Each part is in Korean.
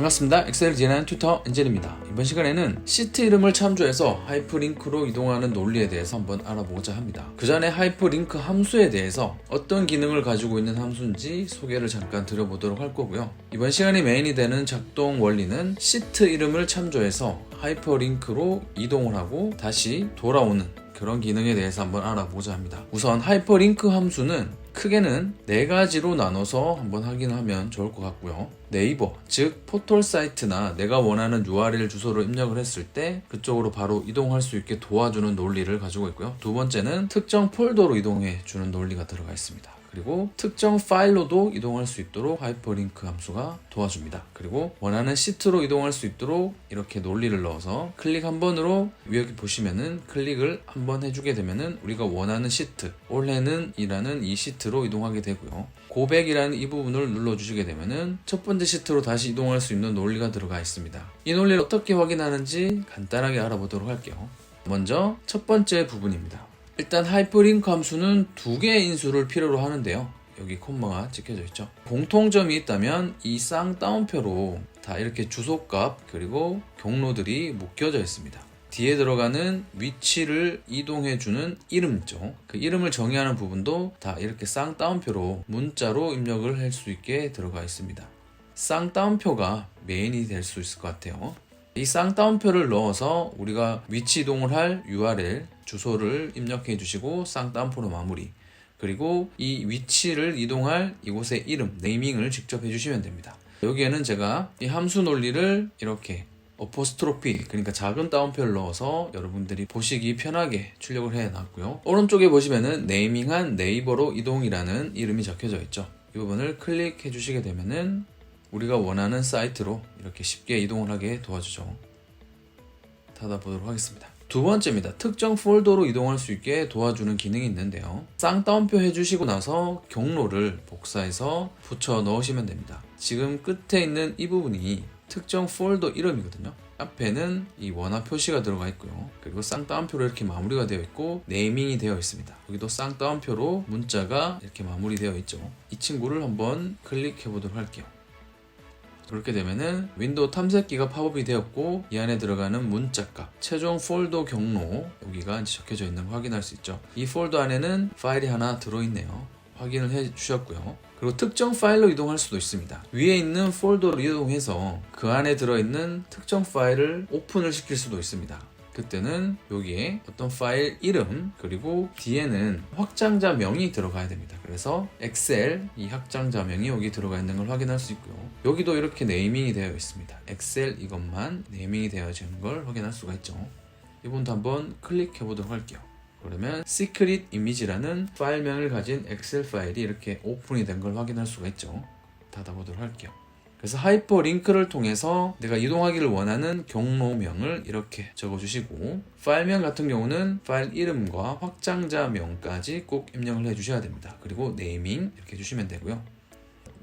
반갑습니다. 엑셀을 진행하는 튜터 엔젤입니다. 이번 시간에는 시트 이름을 참조해서 하이퍼링크로 이동하는 논리에 대해서 한번 알아보고자 합니다. 그 전에 하이퍼링크 함수에 대해서 어떤 기능을 가지고 있는 함수인지 소개를 잠깐 드려보도록 할 거고요. 이번 시간이 메인이 되는 작동 원리는 시트 이름을 참조해서 하이퍼링크로 이동을 하고 다시 돌아오는 그런 기능에 대해서 한번 알아보자 합니다. 우선 하이퍼링크 함수는 크게는 4가지로 나눠서 한번 확인하면 좋을 것 같고요. 네이버, 즉 포털 사이트나 내가 원하는 URL 주소를 입력을 했을 때 그쪽으로 바로 이동할 수 있게 도와주는 논리를 가지고 있고요. 두 번째는 특정 폴더로 이동해 주는 논리가 들어가 있습니다. 그리고 특정 파일로도 이동할 수 있도록 하이퍼링크 함수가 도와줍니다. 그리고 원하는 시트로 이동할 수 있도록 이렇게 논리를 넣어서 클릭 한 번으로 위에 보시면은 클릭을 한 번 해주게 되면은 우리가 원하는 시트, 올해는 이라는 이 시트로 이동하게 되고요. 고백이라는 이 부분을 눌러주시게 되면은 첫 번째 시트로 다시 이동할 수 있는 논리가 들어가 있습니다. 이 논리를 어떻게 확인하는지 간단하게 알아보도록 할게요. 먼저 첫 번째 부분입니다. 일단 하이퍼링크 함수는 2개의 인수를 필요로 하는데요. 여기 콤마가 찍혀져 있죠. 공통점이 있다면 이 쌍따옴표로 다 이렇게 주소값 그리고 경로들이 묶여져 있습니다. 뒤에 들어가는 위치를 이동해주는 이름죠. 그 이름을 정의하는 부분도 다 이렇게 쌍따옴표로 문자로 입력을 할 수 있게 들어가 있습니다. 쌍따옴표가 메인이 될 수 있을 것 같아요. 이 쌍따옴표를 넣어서 우리가 위치 이동을 할 URL 주소를 입력해 주시고 쌍따옴표로 마무리, 그리고 이 위치를 이동할 이곳의 이름, 네이밍을 직접 해주시면 됩니다. 여기에는 제가 이 함수 논리를 이렇게 어포스트로피, 그러니까 작은 따옴표를 넣어서 여러분들이 보시기 편하게 출력을 해놨고요. 오른쪽에 보시면은 네이밍한 네이버로 이동이라는 이름이 적혀져 있죠. 이 부분을 클릭해 주시게 되면은 우리가 원하는 사이트로 이렇게 쉽게 이동을 하게 도와주죠. 닫아보도록 하겠습니다. 두 번째입니다. 특정 폴더로 이동할 수 있게 도와주는 기능이 있는데요. 쌍따옴표 해주시고 나서 경로를 복사해서 붙여 넣으시면 됩니다. 지금 끝에 있는 이 부분이 특정 폴더 이름이거든요. 앞에는 이 원화 표시가 들어가 있고요. 그리고 쌍따옴표로 이렇게 마무리가 되어 있고 네이밍이 되어 있습니다. 여기도 쌍따옴표로 문자가 이렇게 마무리되어 있죠. 이 친구를 한번 클릭해 보도록 할게요. 그렇게 되면은 윈도우 탐색기가 팝업이 되었고 이 안에 들어가는 문자값, 최종 폴더 경로 여기가 적혀져 있는 걸 확인할 수 있죠. 이 폴더 안에는 파일이 하나 들어있네요. 확인을 해 주셨고요. 그리고 특정 파일로 이동할 수도 있습니다. 위에 있는 폴더로 이동해서 그 안에 들어있는 특정 파일을 오픈을 시킬 수도 있습니다. 그때는 여기에 어떤 파일 이름 그리고 뒤에는 확장자명이 들어가야 됩니다. 그래서 엑셀 이 확장자명이 여기 들어가 있는 걸 확인할 수 있고요. 여기도 이렇게 네이밍이 되어 있습니다. 엑셀 이것만 네이밍이 되어지는 걸 확인할 수가 있죠. 이 부분도 한번 클릭해 보도록 할게요. 그러면 시크릿 이미지라는 파일명을 가진 엑셀 파일이 이렇게 오픈이 된 걸 확인할 수가 있죠. 닫아보도록 할게요. 그래서 하이퍼링크를 통해서 내가 이동하기를 원하는 경로명을 이렇게 적어주시고 파일명 같은 경우는 파일 이름과 확장자명까지 꼭 입력을 해주셔야 됩니다. 그리고 네이밍 이렇게 해주시면 되고요.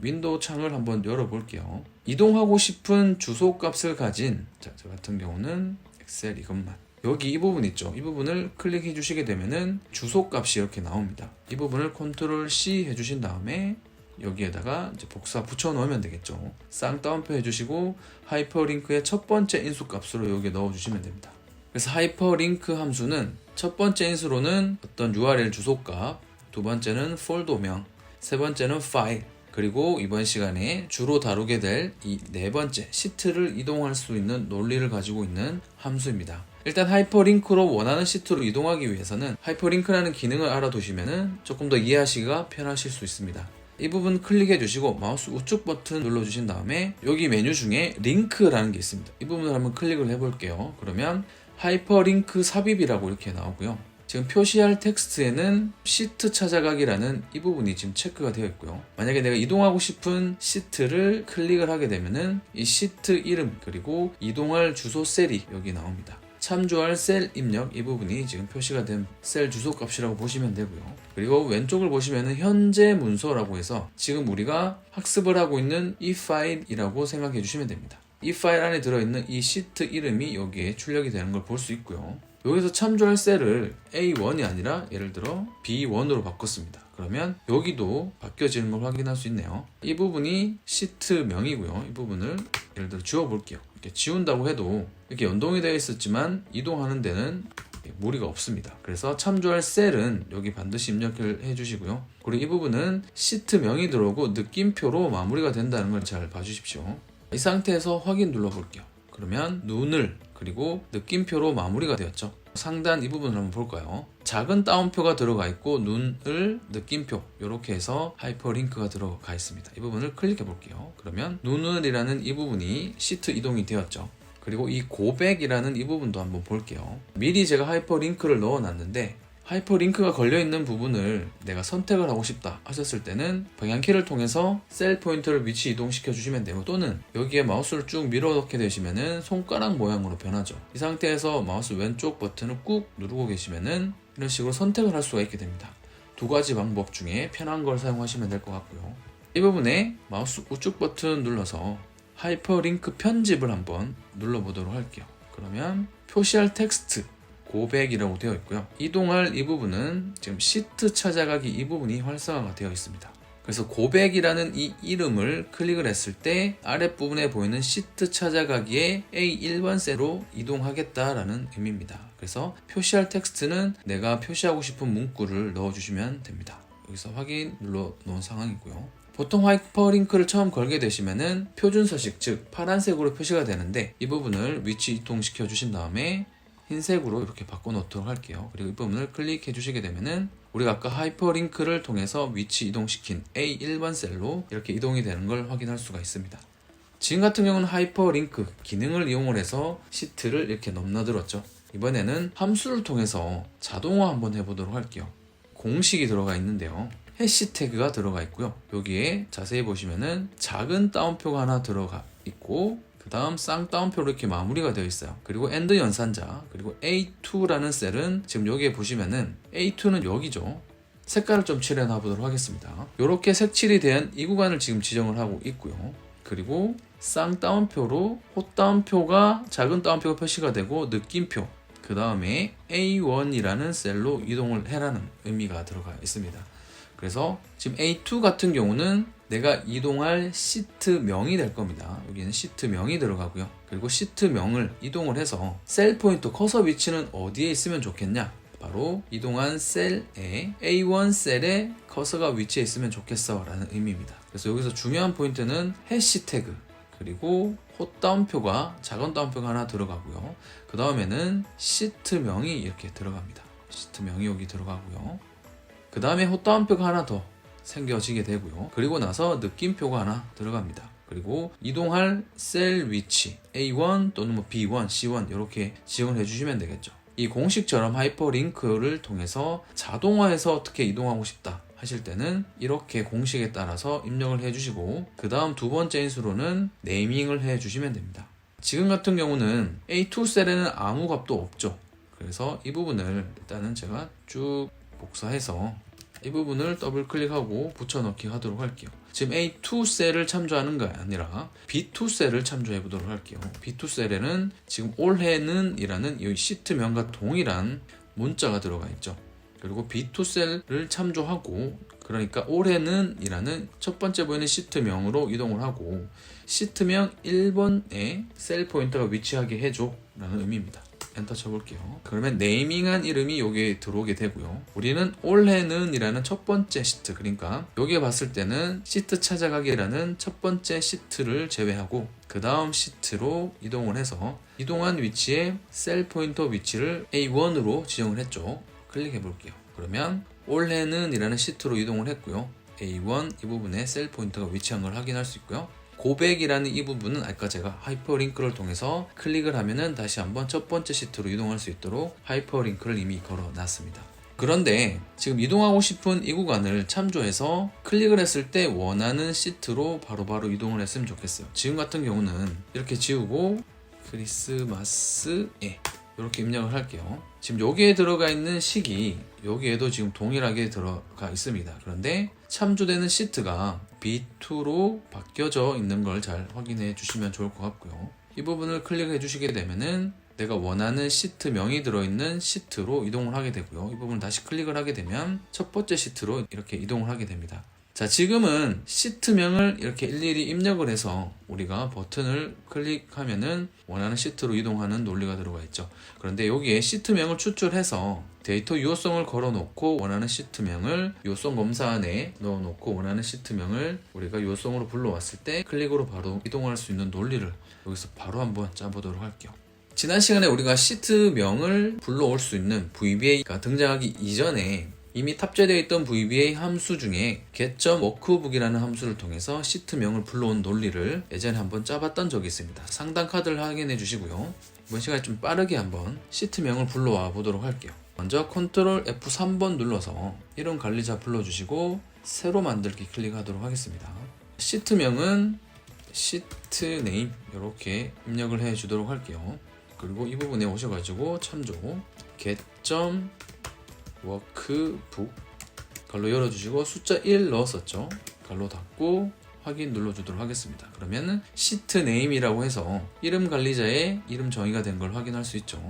윈도우 창을 한번 열어볼게요. 이동하고 싶은 주소 값을 가진 저 같은 경우는 엑셀 이것만 여기 이 부분 있죠. 이 부분을 클릭해 주시게 되면은 주소 값이 이렇게 나옵니다. 이 부분을 컨트롤 C 해주신 다음에 여기에다가 이제 복사 붙여 넣으면 되겠죠. 쌍따옴표 해주시고 하이퍼링크의 첫 번째 인수 값으로 여기에 넣어주시면 됩니다. 그래서 하이퍼링크 함수는 첫 번째 인수로는 어떤 URL 주소 값, 두 번째는 폴더명, 세 번째는 파일, 그리고 이번 시간에 주로 다루게 될 이 네 번째 시트를 이동할 수 있는 논리를 가지고 있는 함수입니다. 일단 하이퍼링크로 원하는 시트로 이동하기 위해서는 하이퍼링크라는 기능을 알아두시면 조금 더 이해하시기가 편하실 수 있습니다. 이 부분 클릭해 주시고 마우스 우측 버튼 눌러 주신 다음에 여기 메뉴 중에 링크라는 게 있습니다. 이 부분을 한번 클릭을 해 볼게요. 그러면 하이퍼링크 삽입이라고 이렇게 나오고요. 지금 표시할 텍스트에는 시트 찾아가기라는 이 부분이 지금 체크가 되어 있고요. 만약에 내가 이동하고 싶은 시트를 클릭을 하게 되면은 이 시트 이름 그리고 이동할 주소 셀이 여기 나옵니다. 참조할 셀 입력 이 부분이 지금 표시가 된 셀 주소 값이라고 보시면 되고요. 그리고 왼쪽을 보시면은 현재 문서라고 해서 지금 우리가 학습을 하고 있는 이 파일이라고 생각해 주시면 됩니다. 이 파일 안에 들어있는 이 시트 이름이 여기에 출력이 되는 걸 볼 수 있고요. 여기서 참조할 셀을 A1이 아니라 예를 들어 B1으로 바꿨습니다. 그러면 여기도 바뀌어지는 걸 확인할 수 있네요. 이 부분이 시트명이고요. 이 부분을 예를 들어 지워볼게요. 이렇게 지운다고 해도 이렇게 연동이 되어 있었지만 이동하는 데는 무리가 없습니다. 그래서 참조할 셀은 여기 반드시 입력을 해주시고요. 그리고 이 부분은 시트명이 들어오고 느낌표로 마무리가 된다는 걸 잘 봐주십시오. 이 상태에서 확인 눌러볼게요. 그러면 눈을 그리고 느낌표로 마무리가 되었죠. 상단 이 부분을 한번 볼까요? 작은 따옴표가 들어가 있고 눈을 느낌표 이렇게 해서 하이퍼링크가 들어가 있습니다. 이 부분을 클릭해 볼게요. 그러면 눈을이라는 이 부분이 시트 이동이 되었죠. 그리고 이 고백이라는 이 부분도 한번 볼게요. 미리 제가 하이퍼링크를 넣어 놨는데 하이퍼링크가 걸려있는 부분을 내가 선택을 하고 싶다 하셨을 때는 방향키를 통해서 셀 포인터를 위치 이동시켜 주시면 되고, 또는 여기에 마우스를 쭉 밀어 넣게 되시면은 손가락 모양으로 변하죠. 이 상태에서 마우스 왼쪽 버튼을 꾹 누르고 계시면은 이런 식으로 선택을 할 수가 있게 됩니다. 두 가지 방법 중에 편한 걸 사용하시면 될 것 같고요. 이 부분에 마우스 우측 버튼 눌러서 하이퍼링크 편집을 한번 눌러보도록 할게요. 그러면 표시할 텍스트 고백이라고 되어 있고요. 이동할 이 부분은 지금 시트 찾아가기 이 부분이 활성화가 되어 있습니다. 그래서 고백이라는 이 이름을 클릭을 했을 때 아랫부분에 보이는 시트 찾아가기에 A1번 셀로 이동하겠다라는 의미입니다. 그래서 표시할 텍스트는 내가 표시하고 싶은 문구를 넣어주시면 됩니다. 여기서 확인 눌러 놓은 상황이고요. 보통 하이퍼링크를 처음 걸게 되시면은 표준 서식, 즉 파란색으로 표시가 되는데 이 부분을 위치 이동시켜 주신 다음에 흰색으로 이렇게 바꿔 놓도록 할게요. 그리고 이 부분을 클릭해 주시게 되면은 우리가 아까 하이퍼링크를 통해서 위치 이동시킨 A1번 셀로 이렇게 이동이 되는 걸 확인할 수가 있습니다. 지금 같은 경우는 하이퍼링크 기능을 이용을 해서 시트를 이렇게 넘나들었죠. 이번에는 함수를 통해서 자동화 한번 해보도록 할게요. 공식이 들어가 있는데요. 해시태그가 들어가 있고요. 여기에 자세히 보시면은 작은 따옴표가 하나 들어가 있고, 그 다음 쌍따옴표로 이렇게 마무리가 되어 있어요. 그리고 AND 연산자, 그리고 A2라는 셀은 지금 여기에 보시면은 A2는 여기죠. 색깔을 좀 칠해 놔보도록 하겠습니다. 이렇게 색칠이 된 이 구간을 지금 지정을 하고 있고요. 그리고 쌍따옴표로 호따옴표가 작은 따옴표가 표시가 되고 느낌표, 그 다음에 A1이라는 셀로 이동을 해라는 의미가 들어가 있습니다. 그래서 지금 A2 같은 경우는 내가 이동할 시트명이 될 겁니다. 여기는 시트명이 들어가고요. 그리고 시트명을 이동을 해서 셀 포인터 커서 위치는 어디에 있으면 좋겠냐? 바로 이동한 셀에 A1 셀에 커서가 위치해 있으면 좋겠어 라는 의미입니다. 그래서 여기서 중요한 포인트는 해시태그, 그리고 호따옴표가 작은 따옴표가 하나 들어가고요. 그 다음에는 시트명이 이렇게 들어갑니다. 시트명이 여기 들어가고요. 그 다음에 호따옴표가 하나 더 생겨지게 되고요. 그리고 나서 느낌표가 하나 들어갑니다. 그리고 이동할 셀 위치 A1 또는 뭐 B1, C1 이렇게 지정을 해주시면 되겠죠. 이 공식처럼 하이퍼링크를 통해서 자동화해서 어떻게 이동하고 싶다 하실 때는 이렇게 공식에 따라서 입력을 해주시고, 그 다음 두 번째 인수로는 네이밍을 해주시면 됩니다. 지금 같은 경우는 A2 셀에는 아무 값도 없죠. 그래서 이 부분을 일단은 제가 쭉 복사해서 이 부분을 더블 클릭하고 붙여넣기 하도록 할게요. 지금 A2 셀을 참조하는 게 아니라 B2 셀을 참조해 보도록 할게요. B2 셀에는 지금 올해는 이라는 이 시트명과 동일한 문자가 들어가 있죠. 그리고 B2 셀을 참조하고, 그러니까 올해는 이라는 첫 번째 보이는 시트명으로 이동을 하고, 시트명 1번에 셀 포인터가 위치하게 해줘 라는 의미입니다. 엔터 쳐볼게요. 그러면 네이밍한 이름이 여기에 들어오게 되고요. 우리는 올해는 이라는 첫 번째 시트, 그러니까 여기에 봤을 때는 시트 찾아가기라는 첫 번째 시트를 제외하고 그 다음 시트로 이동을 해서 이동한 위치에 셀 포인터 위치를 A1으로 지정을 했죠. 클릭해 볼게요. 그러면 올해는 이라는 시트로 이동을 했고요. A1 이 부분에 셀 포인터가 위치한 걸 확인할 수 있고요. 고백이라는 이 부분은 아까 제가 하이퍼링크를 통해서 클릭을 하면은 다시 한번 첫 번째 시트로 이동할 수 있도록 하이퍼링크를 이미 걸어 놨습니다. 그런데 지금 이동하고 싶은 이 구간을 참조해서 클릭을 했을 때 원하는 시트로 바로바로 이동을 했으면 좋겠어요. 지금 같은 경우는 이렇게 지우고 크리스마스에 이렇게 입력을 할게요. 지금 여기에 들어가 있는 식이 여기에도 지금 동일하게 들어가 있습니다. 그런데 참조되는 시트가 B2로 바뀌어져 있는 걸 잘 확인해 주시면 좋을 것 같고요. 이 부분을 클릭해 주시게 되면은 내가 원하는 시트명이 들어있는 시트로 이동을 하게 되고요. 이 부분을 다시 클릭을 하게 되면 첫 번째 시트로 이렇게 이동을 하게 됩니다. 자, 지금은 시트명을 이렇게 일일이 입력을 해서 우리가 버튼을 클릭하면은 원하는 시트로 이동하는 논리가 들어가 있죠. 그런데 여기에 시트명을 추출해서 데이터 유효성을 걸어놓고 원하는 시트명을 유효성 검사 안에 넣어놓고 원하는 시트명을 우리가 유효성으로 불러왔을 때 클릭으로 바로 이동할 수 있는 논리를 여기서 바로 한번 짜보도록 할게요. 지난 시간에 우리가 시트명을 불러올 수 있는 VBA가 등장하기 이전에 이미 탑재되어 있던 VBA 함수 중에 get.workbook이라는 함수를 통해서 시트명을 불러온 논리를 예전에 한번 짜봤던 적이 있습니다. 상단 카드를 확인해 주시고요. 이번 시간에 좀 빠르게 한번 시트명을 불러와 보도록 할게요. 먼저 Ctrl F3번 눌러서 이름 관리자 불러주시고 새로 만들기 클릭하도록 하겠습니다. 시트명은 시트 네임 이렇게 입력을 해 주도록 할게요. 그리고 이 부분에 오셔가지고 참조 get.workbook 갈로 열어주시고 숫자 1 넣었었죠. 갈로 닫고 확인 눌러주도록 하겠습니다. 그러면은 시트 네임이라고 해서 이름 관리자의 이름 정의가 된 걸 확인할 수 있죠.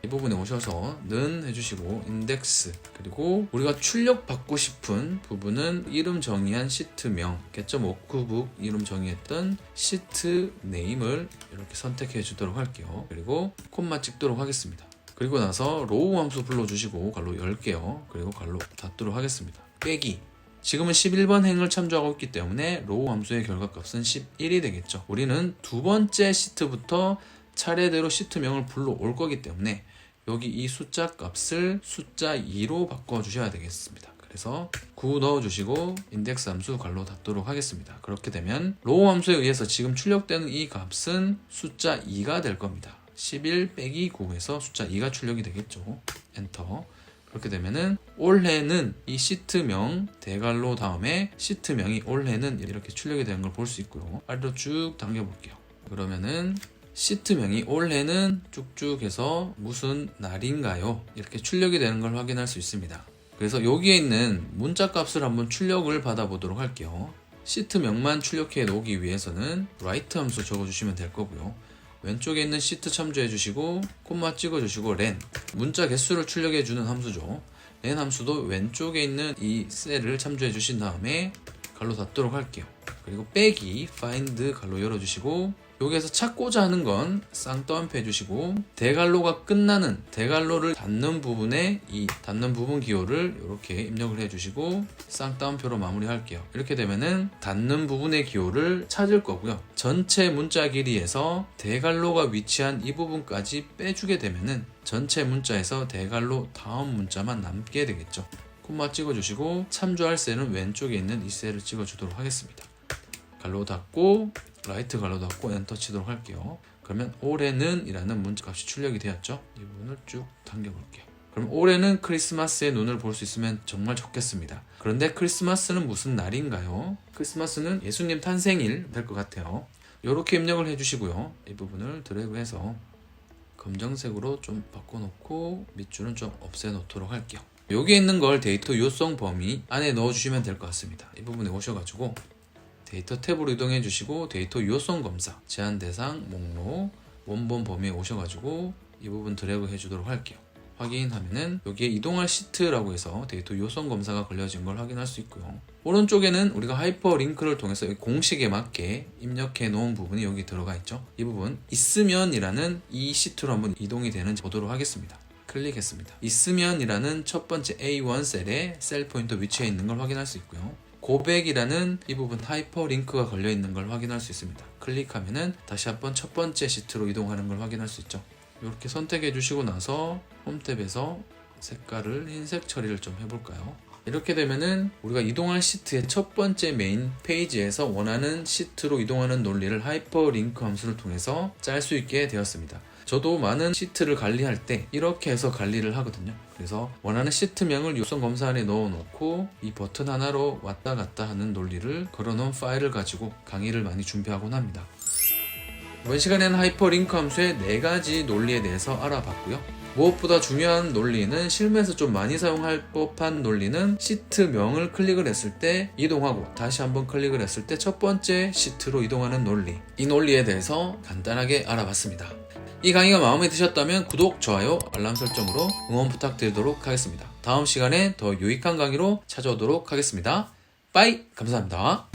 이 부분에 오셔서 는 해주시고 인덱스 그리고 우리가 출력받고 싶은 부분은 이름 정의한 시트명 get.workbook 이름 정의했던 시트 네임을 이렇게 선택해 주도록 할게요. 그리고 콤마 찍도록 하겠습니다. 그리고 나서 로우 함수 불러주시고 갈로 열게요. 그리고 갈로 닫도록 하겠습니다. 빼기 지금은 11번 행을 참조하고 있기 때문에 로우 함수의 결과값은 11이 되겠죠. 우리는 두 번째 시트부터 차례대로 시트명을 불러올 거기 때문에 여기 이 숫자 값을 숫자 2로 바꿔주셔야 되겠습니다. 그래서 9 넣어주시고 인덱스 함수 갈로 닫도록 하겠습니다. 그렇게 되면 로우 함수에 의해서 지금 출력되는 이 값은 숫자 2가 될 겁니다. 11 빼기 9에서 숫자 2가 출력이 되겠죠. 엔터. 그렇게 되면은 올해는 이 시트명 대괄호 다음에 시트명이 올해는 이렇게 출력이 되는 걸 볼 수 있고요. 아래로 쭉 당겨 볼게요. 그러면은 시트명이 올해는 쭉쭉 해서 무슨 날인가요? 이렇게 출력이 되는 걸 확인할 수 있습니다. 그래서 여기에 있는 문자 값을 한번 출력을 받아 보도록 할게요. 시트명만 출력해 놓기 위해서는 write 함수 적어주시면 될 거고요. 왼쪽에 있는 시트 참조해 주시고 콤마 찍어 주시고 len 문자 개수를 출력해 주는 함수죠. len 함수도 왼쪽에 있는 이 셀을 참조해 주신 다음에 갈로 닫도록 할게요. 그리고 빼기 find 갈로 열어 주시고 여기에서 찾고자 하는 건 쌍따옴표 해주시고 대괄호가 끝나는 대괄호를 닫는 부분에 이 닫는 부분 기호를 이렇게 입력을 해주시고 쌍따옴표로 마무리할게요. 이렇게 되면은 닫는 부분의 기호를 찾을 거고요. 전체 문자 길이에서 대괄호가 위치한 이 부분까지 빼주게 되면은 전체 문자에서 대괄호 다음 문자만 남게 되겠죠. 콤마 찍어주시고 참조할 셀은 왼쪽에 있는 이 셀을 찍어주도록 하겠습니다. 갈로 닫고 라이트 갈로 닫고 엔터 치도록 할게요. 그러면 올해는 이라는 문자 값이 출력이 되었죠. 이 부분을 쭉 당겨 볼게요. 그럼 올해는 크리스마스의 눈을 볼 수 있으면 정말 좋겠습니다. 그런데 크리스마스는 무슨 날인가요? 크리스마스는 예수님 탄생일 될 것 같아요. 이렇게 입력을 해주시고요. 이 부분을 드래그해서 검정색으로 좀 바꿔놓고 밑줄은 좀 없애놓도록 할게요. 여기에 있는 걸 데이터 유효성 범위 안에 넣어주시면 될 것 같습니다. 이 부분에 오셔가지고 데이터 탭으로 이동해 주시고 데이터 유효성 검사 제한 대상 목록 원본 범위에 오셔가지고 이 부분 드래그 해주도록 할게요. 확인하면은 여기에 이동할 시트라고 해서 데이터 유효성 검사가 걸려진 걸 확인할 수 있고요. 오른쪽에는 우리가 하이퍼링크를 통해서 공식에 맞게 입력해 놓은 부분이 여기 들어가 있죠. 이 부분 있으면이라는 이 시트로 한번 이동이 되는지 보도록 하겠습니다. 클릭했습니다. 있으면이라는 첫 번째 A1 셀에 셀 포인터 위치해 있는 걸 확인할 수 있고요. 고백이라는 이 부분 하이퍼링크가 걸려 있는 걸 확인할 수 있습니다. 클릭하면은 다시 한번 첫 번째 시트로 이동하는 걸 확인할 수 있죠. 이렇게 선택해 주시고 나서 홈탭에서 색깔을 흰색 처리를 좀 해볼까요? 이렇게 되면은 우리가 이동할 시트의 첫 번째 메인 페이지에서 원하는 시트로 이동하는 논리를 하이퍼링크 함수를 통해서 짤 수 있게 되었습니다. 저도 많은 시트를 관리할 때 이렇게 해서 관리를 하거든요. 그래서 원하는 시트명을 유효성 검사 안에 넣어놓고 이 버튼 하나로 왔다 갔다 하는 논리를 걸어놓은 파일을 가지고 강의를 많이 준비하곤 합니다. 이번 시간에는 하이퍼링크 함수의 4가지 논리에 대해서 알아봤고요. 무엇보다 중요한 논리는 실무에서 좀 많이 사용할 법한 논리는 시트명을 클릭을 했을 때 이동하고 다시 한번 클릭을 했을 때 첫 번째 시트로 이동하는 논리, 이 논리에 대해서 간단하게 알아봤습니다. 이 강의가 마음에 드셨다면 구독, 좋아요, 알람 설정으로 응원 부탁드리도록 하겠습니다. 다음 시간에 더 유익한 강의로 찾아오도록 하겠습니다. 빠이! 감사합니다.